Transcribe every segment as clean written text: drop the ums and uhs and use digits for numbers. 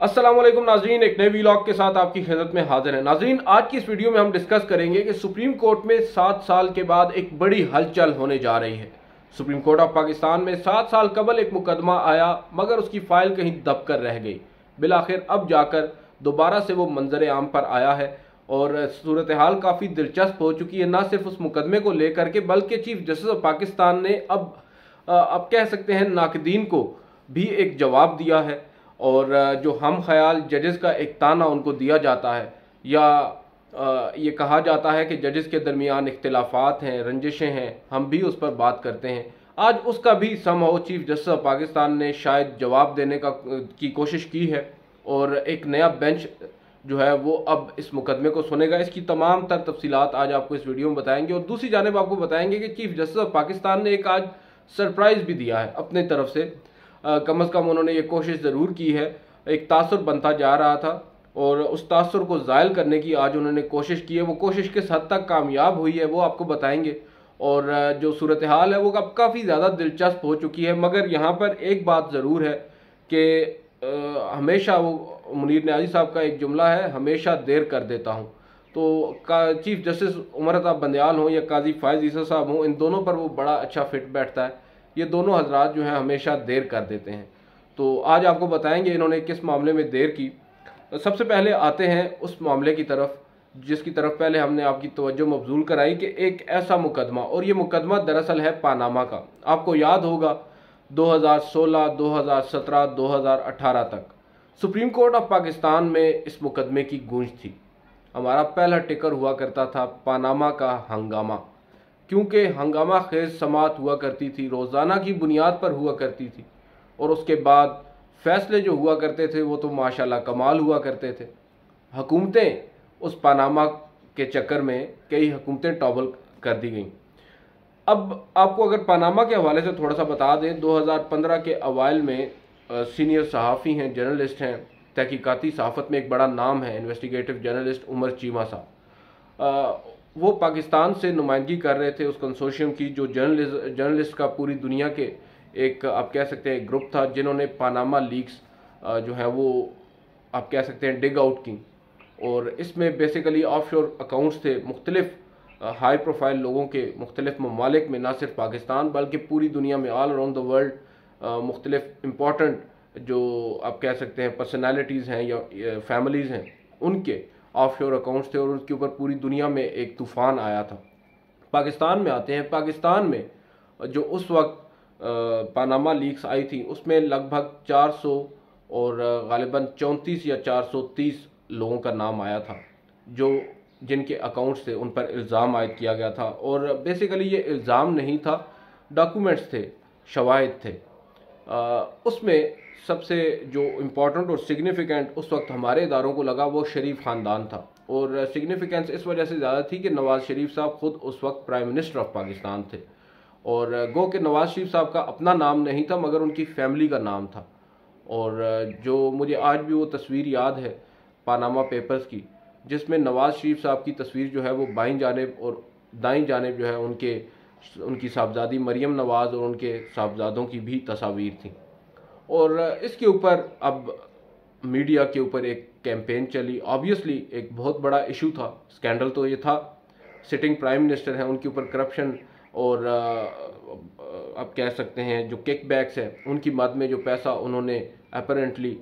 अस्सलाम वालेकुम नाजरीन, एक नए वीलॉग के साथ आपकी खिदमत में हाजिर है। नाजरीन, आज की इस वीडियो में हम डिस्कस करेंगे कि सुप्रीम कोर्ट में 7 साल के बाद एक बड़ी हलचल होने जा रही है। सुप्रीम कोर्ट ऑफ पाकिस्तान में 7 साल कबल एक मुकदमा आया, मगर उसकी फाइल कहीं दब कर रह गई। बिलाखिर अब जाकर दोबारा से वो मंजर आम पर आया है और सूरत हाल काफ़ी दिलचस्प हो चुकी है, ना सिर्फ उस मुकदमे को लेकर के बल्कि चीफ जस्टिस ऑफ पाकिस्तान ने अब कह सकते हैं नाकदीन को भी एक जवाब दिया है। और जो हम ख्याल जजेस का एक ताना उनको दिया जाता है, या ये कहा जाता है कि जजेस के दरमियान इख्तिलाफात हैं, रंजिशें हैं, हम भी उस पर बात करते हैं। आज उसका भी somehow chief justice of Pakistan ने शायद जवाब देने की कोशिश की है और एक नया बेंच जो है वो अब इस मुकदमे को सुनेगा। इसकी तमाम तर तफसीलात आज आपको इस वीडियो में बताएंगे और दूसरी जानिब आपको बताएंगे कि चीफ जस्टिस ऑफ पाकिस्तान ने एक आज सरप्राइज़ भी दिया है अपने तरफ से। कम अज़ कम उन्होंने ये कोशिश ज़रूर की है। एक तासुर बनता जा रहा था और उस तासुर को ज़ायल करने की आज उन्होंने कोशिश की है। वो कोशिश किस हद तक कामयाब हुई है वो आपको बताएंगे। और जो सूरत हाल है वो अब काफ़ी ज़्यादा दिलचस्प हो चुकी है। मगर यहाँ पर एक बात ज़रूर है कि हमेशा वो मुनीर न्याजी साहब का एक जुमला है, हमेशा देर कर देता हूँ। तो चीफ जस्टिस उमर अताब बंदयाल हों या काजी फायज़ ईसा साहब हों, इन दोनों पर वो बड़ा अच्छा फिट बैठता है। ये दोनों हजरात जो हैं हमेशा देर कर देते हैं। तो आज आपको बताएंगे इन्होंने किस मामले में देर की। सबसे पहले आते हैं उस मामले की तरफ जिसकी तरफ पहले हमने आपकी तवज्जो मबजूल कराई कि एक ऐसा मुकदमा, और ये मुकदमा दरअसल है पानामा का। आपको याद होगा 2016, 2017, 2018 तक सुप्रीम कोर्ट ऑफ पाकिस्तान में इस मुकदमे की गूंज थी। हमारा पहला टिकर हुआ करता था पानामा का हंगामा, क्योंकि हंगामा खेज समात हुआ करती थी, रोज़ाना की बुनियाद पर हुआ करती थी। और उसके बाद फैसले जो हुआ करते थे वो तो माशाल्लाह कमाल हुआ करते थे। हुकूमतें उस पानामा के चक्कर में कई हुकूमतें टॉबल कर दी गईं। अब आपको अगर पानामा के हवाले से थोड़ा सा बता दें, 2015 के अवाइल में सीनियर सहाफ़ी हैं, जर्नलिस्ट हैं, तहकीकाती सहाफ़त में एक बड़ा नाम है, इन्वेस्टिगेटिव जर्नलिस्ट उमर चीमा साहब। वो पाकिस्तान से नुमाइंदगी कर रहे थे उस कंसोर्शियम की, जो जर्नलिस्ट का पूरी दुनिया के एक आप कह सकते हैं ग्रुप था, जिन्होंने पानामा लीक्स जो है वो आप कह सकते हैं डिग आउट की। और इसमें बेसिकली ऑफशोर अकाउंट्स थे मुख्तलिफ हाई प्रोफाइल लोगों के, मुख्तलिफ ममालिक में, ना सिर्फ पाकिस्तान बल्कि पूरी दुनिया में, ऑल अराउंड द वर्ल्ड मुख्तलिफ इम्पॉर्टेंट जो आप कह सकते हैं पर्सनैलिटीज़ हैं या फैमिलीज़ हैं, उनके ऑफशोर अकाउंट्स थे और उनके ऊपर पूरी दुनिया में एक तूफ़ान आया था। पाकिस्तान में आते हैं। पाकिस्तान में जो उस वक्त पानामा लीक्स आई थी उसमें लगभग 400 और गालिबन 34 या 430 लोगों का नाम आया था, जो जिनके अकाउंट्स थे उन पर इल्ज़ाम आयद किया गया था। और बेसिकली ये इल्ज़ाम नहीं था, डॉक्यूमेंट्स थे, शवाहिद थे। उसमें सबसे जो इम्पोर्टेंट और सिग्निफिकेंट उस वक्त हमारे इदारों को लगा वो शरीफ ख़ानदान था। और सिग्निफिकेंस इस वजह से ज़्यादा थी कि नवाज़ शरीफ साहब ख़ुद उस वक्त प्राइम मिनिस्टर ऑफ पाकिस्तान थे। और गो के नवाज़ शरीफ साहब का अपना नाम नहीं था मगर उनकी फैमिली का नाम था। और जो मुझे आज भी वो तस्वीर याद है पानामा पेपर्स की, जिसमें नवाज़ शरीफ साहब की तस्वीर जो है वो बाईं जानिब और दाईं जानिब जो है उनकी साहबजादी मरियम नवाज़ और उनके साहबजादों की भी तस्वीर थी। और इसके ऊपर अब मीडिया के ऊपर एक कैंपेन चली। ऑब्वियसली एक बहुत बड़ा इशू था, स्कैंडल तो ये था, सिटिंग प्राइम मिनिस्टर हैं, उनके ऊपर करप्शन और आप कह सकते हैं जो किकबैक्स हैं, उनकी मद में जो पैसा उन्होंने अपेरेंटली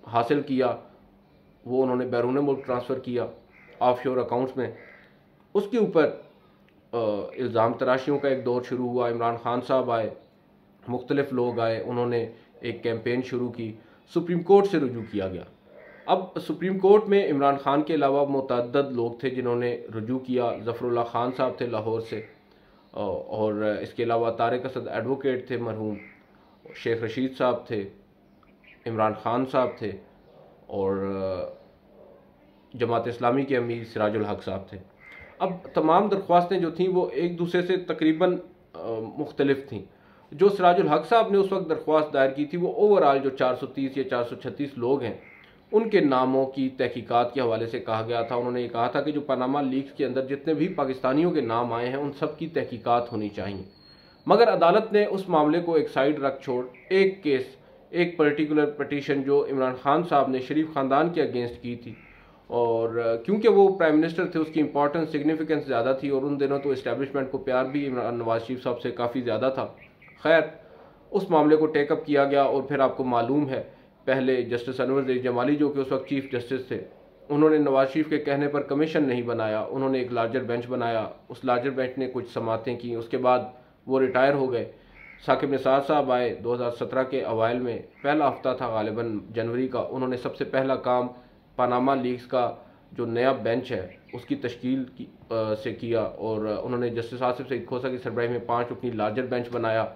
हासिल किया वो उन्होंने बैरून मुल्क ट्रांसफ़र किया ऑफशोर अकाउंट्स में। उसके ऊपर इल्ज़ाम तराशियों का एक दौर शुरू हुआ। इमरान खान साहब आए, मुख्तलिफ लोग आए, उन्होंने एक कैंपेन शुरू की, सुप्रीम कोर्ट से रुजू किया गया। अब सुप्रीम कोर्ट में इमरान खान के अलावा मुतअद्दिद लोग थे जिन्होंने रुजू किया। ज़फ़रुल्लाह खान साहब थे लाहौर से, और इसके अलावा तारिक असद एडवोकेट थे मरहूम, शेख रशीद साहब थे, इमरान खान साहब थे, और जमात इस्लामी के अमीर सिराजुल हक साहब थे। अब तमाम दरख्वास्तें जो थीं वो एक दूसरे से तकरीबन मुख्तलिफ थीं। जो सिराजुल हक साहब ने उस वक्त दरख्वास्त दायर की थी वो ओवरऑल जो 430 या 436 लोग हैं उनके नामों की तहकीकात के हवाले से कहा गया था। उन्होंने ये कहा था कि जो पनामा लीक्स के अंदर जितने भी पाकिस्तानियों के नाम आए हैं उन सब की तहकीकात होनी चाहिए। मगर अदालत ने उस मामले को एक साइड रख छोड़ एक केस एक पर्टिकुलर पटिशन जो इमरान खान साहब ने शरीफ ख़ानदान के अगेंस्ट की थी, और क्योंकि वो प्राइम मिनिस्टर थे उसकी इंपॉर्टेंस सिग्निफिकेंस ज़्यादा थी, और उन दिनों तो इस्टेब्लिशमेंट को प्यार भी इमरान नवाज शरीफ साहब से काफ़ी ज़्यादा था। खैर, उस मामले को टेकअप किया गया, और फिर आपको मालूम है पहले जस्टिस अनवर ज़ैद जमाली जो कि उस वक्त चीफ जस्टिस थे, उन्होंने नवाज शरीफ के कहने पर कमीशन नहीं बनाया, उन्होंने एक लार्जर बेंच बनाया। उस लार्जर बेंच ने कुछ समातें की, उसके बाद वो रिटायर हो गए। साकिब निसार साहब आए 2017 के अवाइल में, पहला हफ्ता था गालिबन जनवरी का। उन्होंने सबसे पहला काम पनामा लीक्स का जो नया बेंच है उसकी तश्कील से किया, और उन्होंने जस्टिस आसिफ सईद खोसा की सरबराही में 5 रुकनी लार्जर बेंच बनाया।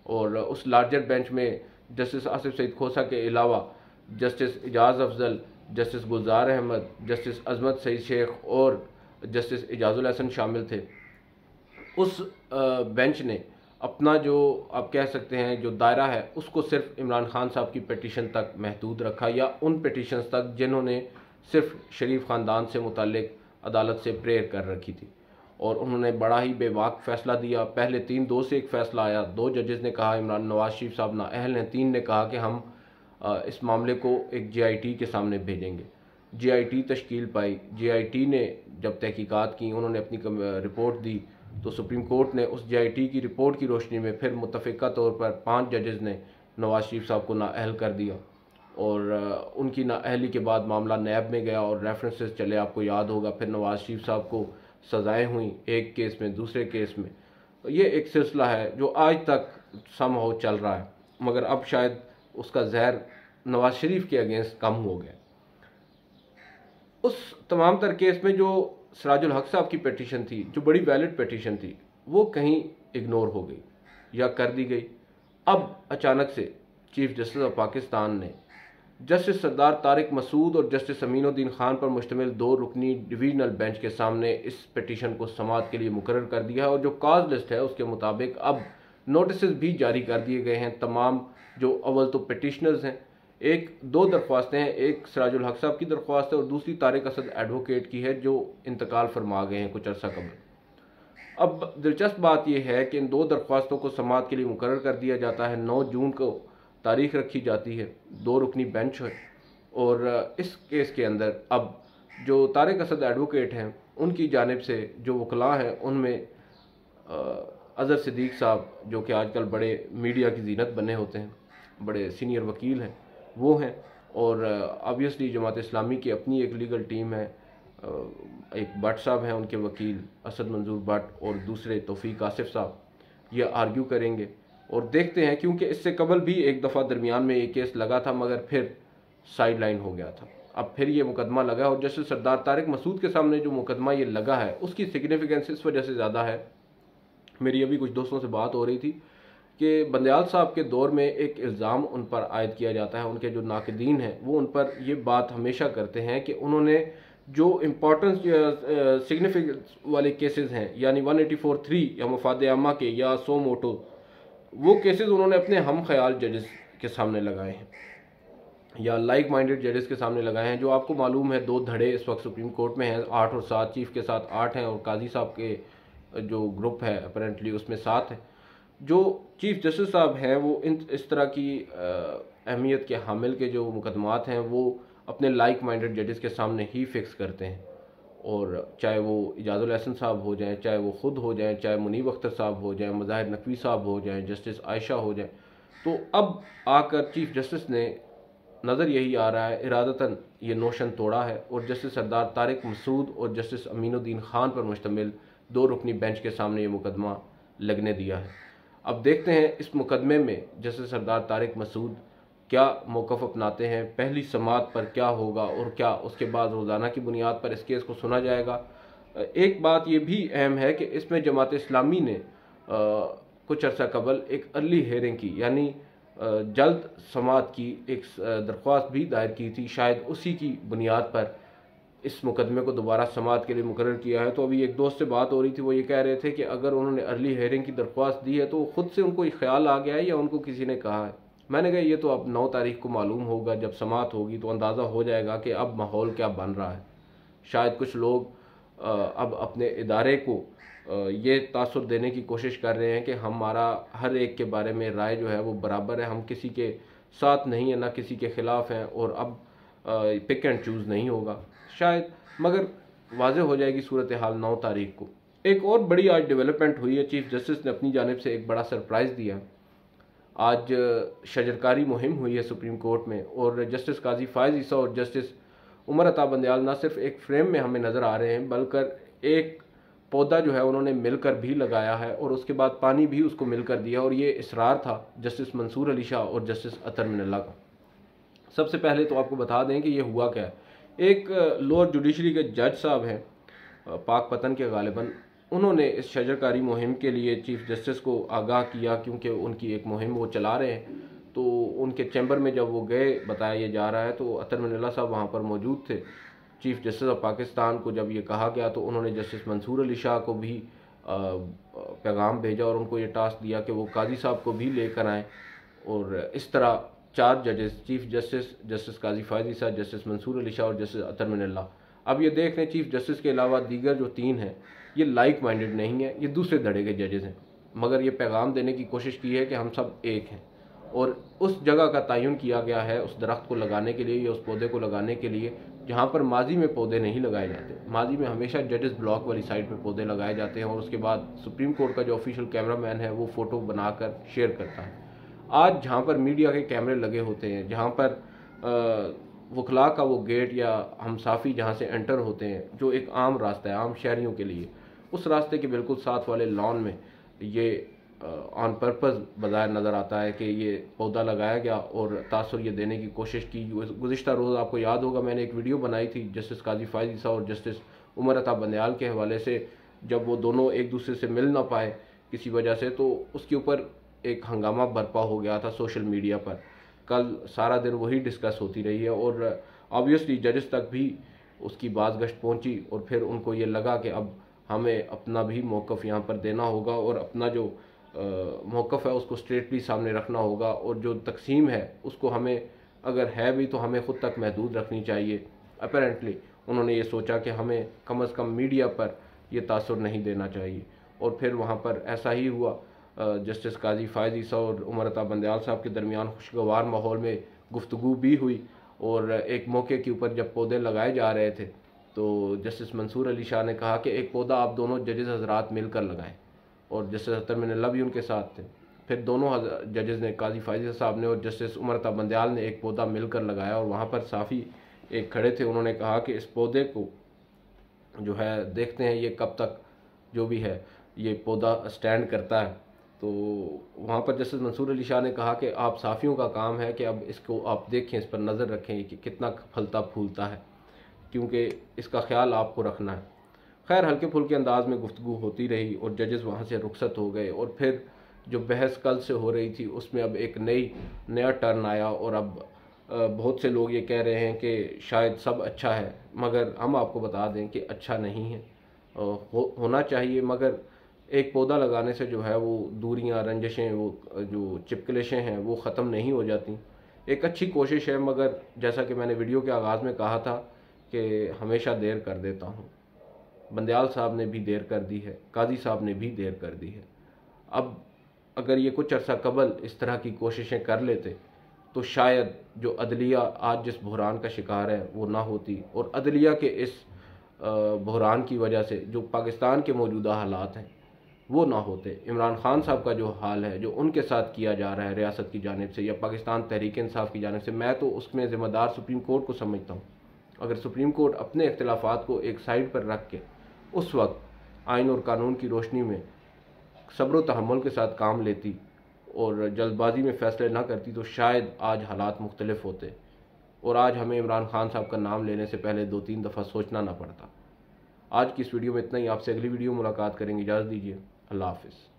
और उस लार्जर बेंच में जस्टिस आसिफ सईद खोसा के अलावा जस्टिस इजाज़ अफजल, जस्टिस गुलजार अहमद, जस्टिस अजमत सईद शेख और जस्टिस इजाजुल हसन शामिल थे। उस बेंच ने अपना जो आप कह सकते हैं जो दायरा है उसको सिर्फ इमरान खान साहब की पिटीशन तक महदूद रखा, या उन पिटीशंस तक जिन्होंने सिर्फ शरीफ ख़ानदान से मुतालिक अदालत से प्रेयर कर रखी थी। और उन्होंने बड़ा ही बेबाक फ़ैसला दिया। पहले 3-2 से एक फ़ैसला आया, 2 जजेस ने कहा इमरान नवाज शरीफ साहब नाअहल हैं, 3 ने कहा कि हम इस मामले को एक JIT के सामने भेजेंगे। JIT तश्कील पाई। JIT ने जब तहकीकात की, उन्होंने अपनी रिपोर्ट दी, तो सुप्रीम कोर्ट ने उस JIT की रिपोर्ट की रोशनी में फिर मुतफ़िका तौर पर 5 जजेस ने नवाज शरीफ साहब को नाअहल कर दिया, और उनकी नाअहली के बाद मामला नैब में गया और रेफरेंसेस चले, आपको याद होगा। फिर नवाज शरीफ साहब को सज़ाएँ हुई, एक केस में, दूसरे केस में। तो ये एक सिलसिला है जो आज तक समहाउ चल रहा है, मगर अब शायद उसका जहर नवाज शरीफ के अगेंस्ट कम हो गया। उस तमाम तर केस में जो सिराजुल हक साहब की पिटीशन थी, जो बड़ी वैलिड पिटीशन थी, वो कहीं इग्नोर हो गई या कर दी गई। अब अचानक से चीफ जस्टिस ऑफ पाकिस्तान ने जस्टिस सरदार तारिक मसूद और जस्टिस अमीनुद्दीन खान पर मुश्तमिल 2 रुकनी डिवीजनल बेंच के सामने इस पिटीशन को समाअत के लिए मुकर्रर कर दिया है, और जो काज लिस्ट है उसके मुताबिक अब नोटिस भी जारी कर दिए गए हैं। तमाम जो अव्वल तो पिटिशनर्स हैं, 2 दरख्वास्तें हैं, एक सिराजुल हक साहब की दरख्वास्त है और दूसरी तारिक असद एडवोकेट की है जो इंतकाल फरमा गए हैं कुछ अर्सा कबल। अब दिलचस्प बात यह है कि इन 2 दरख्वास्तों को समाअत के लिए मुकर्रर कर दिया जाता है। 9 जून को तारीख रखी जाती है, 2 रुकनी बेंच है। और इस केस के अंदर अब जो तारिक असद एडवोकेट हैं उनकी जानिब से जो वकला हैं उनमें अज़हर सिद्दीक साहब, जो कि आजकल बड़े मीडिया की जीनत बने होते हैं, बड़े सीनियर वकील हैं, वो हैं। और ऑब्वियसली जमात इस्लामी की अपनी एक लीगल टीम है, एक भट्ट साहब हैं उनके वकील असद मंजूर भट्ट, और दूसरे तौफीक आसिफ साहब, ये आर्ग्यू करेंगे। और देखते हैं, क्योंकि इससे कबल भी एक दफ़ा दरमियान में एक केस लगा था मगर फिर साइड लाइन हो गया था। अब फिर ये मुकदमा लगा, और जस्टिस सरदार तारिक मसूद के सामने जो मुकदमा ये लगा है उसकी सिग्निफिकेंस इस वजह से ज़्यादा है। मेरी अभी कुछ दोस्तों से बात हो रही थी कि बंदयाल साहब के दौर में एक इल्ज़ाम उन पर आयद किया जाता है, उनके जो नाक़दीन हैं वो उन पर ये बात हमेशा करते हैं कि उन्होंने जो इम्पोर्टेंस सिग्निफिकेंस वाले केसेस हैं, यानी 184(3) या मफाद आमा के या सो मोटो, वो केसेस उन्होंने अपने हम ख्याल जजेस के सामने लगाए हैं या लाइक माइंडेड जजेस के सामने लगाए हैं। जो आपको मालूम है 2 धड़े इस वक्त सुप्रीम कोर्ट में हैं, 8 और 7, चीफ के साथ 8 हैं, और काजी साहब के जो ग्रुप है अपेरेंटली उसमें 7 है। जो चीफ जस्टिस साहब हैं वो इस तरह की अहमियत के हामिल के जो मुकदमात हैं वो अपने लाइक माइंडेड जजेस के सामने ही फिक्स करते हैं, और चाहे वो इजाजुल हसन साहब हो जाएं, चाहे वो ख़ुद हो जाएं, चाहे मुनीब अख्तर साहब हो जाएं, मज़ाहिर नकवी साहब हो जाएं, जस्टिस आयशा हो जाएं। तो अब आकर चीफ जस्टिस ने, नज़र यही आ रहा है, इरादतन ये नोशन तोड़ा है और जस्टिस सरदार तारिक मसूद और जस्टिस अमीनुद्दीन खान पर मुश्तमिल 2 रुकनी बेंच के सामने ये मुकदमा लगने दिया है। अब देखते हैं इस मुकदमे में जस्टिस सरदार तारिक मसूद क्या मौक़िफ़ अपनाते हैं, पहली समाअत पर क्या होगा, और क्या उसके बाद रोज़ाना की बुनियाद पर इस केस को सुना जाएगा। एक बात ये भी अहम है कि इसमें जमात इस्लामी ने कुछ अर्सा कबल एक अर्ली हेयरिंग की, यानी जल्द समाअत की एक दरख्वास्त भी दायर की थी। शायद उसी की बुनियाद पर इस मुकदमे को दोबारा समाअत के लिए मुकर्रर किया है। तो अभी एक दोस्त से बात हो रही थी, वो ये कह रहे थे कि अगर उन्होंने अर्ली हेयरिंग की दरख्वास्त दी है तो खुद से उनको ख्याल आ गया है या उनको किसी ने कहा है। मैंने कहा ये तो अब 9 तारीख को मालूम होगा, जब समाअत होगी तो अंदाज़ा हो जाएगा कि अब माहौल क्या बन रहा है। शायद कुछ लोग अब अपने इदारे को ये तासुर देने की कोशिश कर रहे हैं कि हमारा हर एक के बारे में राय जो है वो बराबर है, हम किसी के साथ नहीं है, ना किसी के ख़िलाफ़ हैं और अब पिक एंड चूज़ नहीं होगा शायद, मगर वाज़ेह हो जाएगी सूरत हाल 9 तारीख को। एक और बड़ी आज डेवलपमेंट हुई है, चीफ जस्टिस ने अपनी जानिब से एक बड़ा सरप्राइज़ दिया। आज शजरकारी मुहिम हुई है सुप्रीम कोर्ट में और जस्टिस काजी फ़ायज़ ईसा और जस्टिस उमर अता बंदयाल ना सिर्फ एक फ्रेम में हमें नज़र आ रहे हैं, बल्कि एक पौधा जो है उन्होंने मिलकर भी लगाया है और उसके बाद पानी भी उसको मिलकर दिया, और ये इसरार था जस्टिस मंसूर अली शाह और जस्टिस अतर मिनल्ला का। सबसे पहले तो आपको बता दें कि ये हुआ क्या है। एक लोअर जुडिशरी के जज साहब हैं, पाक पतन के गालिबन, उन्होंने इस शजरकारी मुहिम के लिए चीफ जस्टिस को आगाह किया, क्योंकि उनकी एक मुहिम वो चला रहे हैं। तो उनके चैम्बर में जब वो गए, बताया जा रहा है, तो अतर मिनल्ला साहब वहाँ पर मौजूद थे। चीफ जस्टिस ऑफ पाकिस्तान को जब ये कहा गया तो उन्होंने जस्टिस मंसूर अली शाह को भी पैगाम भेजा और उनको ये टास्क दिया कि वो काजी साहब को भी लेकर आएँ। और इस तरह 4 जजेस, चीफ जस्टिस, जस्टिस काजी फ़ायज़ ईसा, जस्टिस मंसूर अली शाह और जस्टिस अतर मिनल्ला। अब ये देख लें, चीफ जस्टिस के अलावा दीगर जो 3 हैं ये लाइक माइंडेड नहीं है, ये दूसरे धड़े के जजेस हैं, मगर ये पैगाम देने की कोशिश की है कि हम सब एक हैं। और उस जगह का तयन किया गया है उस दरख्त को लगाने के लिए या उस पौधे को लगाने के लिए जहाँ पर माजी में पौधे नहीं लगाए जाते। माजी में हमेशा जजेस ब्लॉक वाली साइड पे पौधे लगाए जाते हैं और उसके बाद सुप्रीम कोर्ट का जो ऑफिशियल कैमरामैन है वो फ़ोटो बनाकर शेयर करता है। आज जहाँ पर मीडिया के कैमरे लगे होते हैं, जहाँ पर वकला का वो गेट या हमसाफ़ी जहाँ से एंटर होते हैं, जो एक आम रास्ता है आम शहरियों के लिए, उस रास्ते के बिल्कुल साथ वाले लॉन में ये ऑन पर्पज़ बज़ाहिर नज़र आता है कि ये पौधा लगाया गया और तासुर ये देने की कोशिश की। गुज़िश्ता रोज़ आपको याद होगा मैंने एक वीडियो बनाई थी जस्टिस काजी फ़ायज़ ईसा और जस्टिस उमर अता बंदयाल के हवाले से, जब वो दोनों एक दूसरे से मिल ना पाए किसी वजह से, तो उसके ऊपर एक हंगामा बर्पा हो गया था सोशल मीडिया पर। कल सारा दिन वही डिस्कस होती रही है और ऑब्वियसली जजेस तक भी उसकी बाज़गश्त पहुंची और फिर उनको ये लगा कि अब हमें अपना भी मौक़िफ़ यहाँ पर देना होगा और अपना जो मौक़िफ़ है उसको स्ट्रेटली सामने रखना होगा, और जो तकसीम है उसको हमें अगर है भी तो हमें ख़ुद तक महदूद रखनी चाहिए। अपेरेंटली उन्होंने ये सोचा कि हमें कम अज़ कम मीडिया पर यह तासुर नहीं देना चाहिए, और फिर वहाँ पर ऐसा ही हुआ। जस्टिस काजी फ़ायज़ ईसा और उमर अता बंदयाल साहब के दरमियान खुशगवार माहौल में गुफ्तगू भी हुई, और एक मौके के ऊपर जब पौधे लगाए जा रहे थे तो जस्टिस मंसूर अली शाह ने कहा कि एक पौधा आप दोनों जजेस हजरात मिलकर लगाएं, और जस्टिस अतर मिनल्ला भी उनके साथ थे। फिर दोनों जजेस ने, काजी फ़ायज़ ईसा साहब ने और जस्टिस उमर अता बंदयाल ने, एक पौधा मिलकर लगाया और वहाँ पर साफ़ी एक खड़े थे। उन्होंने कहा कि इस पौधे को जो है देखते हैं ये कब तक जो भी है ये पौधा स्टैंड करता है। तो वहाँ पर जस्टिस मंसूर अली शाह ने कहा कि आप साफ़ियों का काम है कि अब इसको आप देखें, इस पर नज़र रखें कि कितना फलता फूलता है, क्योंकि इसका ख्याल आपको रखना है। खैर हल्के फुल्के अंदाज में गुफ्तगू होती रही और जजेस वहाँ से रुखसत हो गए, और फिर जो बहस कल से हो रही थी उसमें अब एक नया टर्न आया, और अब बहुत से लोग ये कह रहे हैं कि शायद सब अच्छा है, मगर हम आपको बता दें कि अच्छा नहीं है। होना चाहिए, मगर एक पौधा लगाने से जो है वो दूरियां, रंजिशें, वो जो चिपकलेशें हैं वो ख़त्म नहीं हो जाती। एक अच्छी कोशिश है, मगर जैसा कि मैंने वीडियो के आगाज़ में कहा था कि हमेशा देर कर देता हूँ। बंदयाल साहब ने भी देर कर दी है, काजी साहब ने भी देर कर दी है। अब अगर ये कुछ अर्सा कबल इस तरह की कोशिशें कर लेते तो शायद जो अदलिया आज जिस बहरान का शिकार है वो ना होती, और अदलिया के इस बहरान की वजह से जो पाकिस्तान के मौजूदा हालात हैं वो ना होते। इमरान खान साहब का जो हाल है, जो उनके साथ किया जा रहा है रियासत की जानिब से या पाकिस्तान तहरीक इंसाफ की जानिब से, मैं तो उसमें ज़िम्मेदार सुप्रीम कोर्ट को समझता हूँ। अगर सुप्रीम कोर्ट अपने इख्तिलाफात को एक साइड पर रख के उस वक्त आइन और कानून की रोशनी में सब्र व तहम्मुल के साथ काम लेती और जल्दबाजी में फ़ैसले ना करती, तो शायद आज हालात मुख्तलिफ होते और आज हमें इमरान खान साहब का नाम लेने से पहले 2-3 दफ़ा सोचना ना पड़ता। आज की इस वीडियो में इतना ही। आपसे अगली वीडियो मुलाकात करेंगे। इजाज़त दीजिए। अल्लाह हाफ़िज़।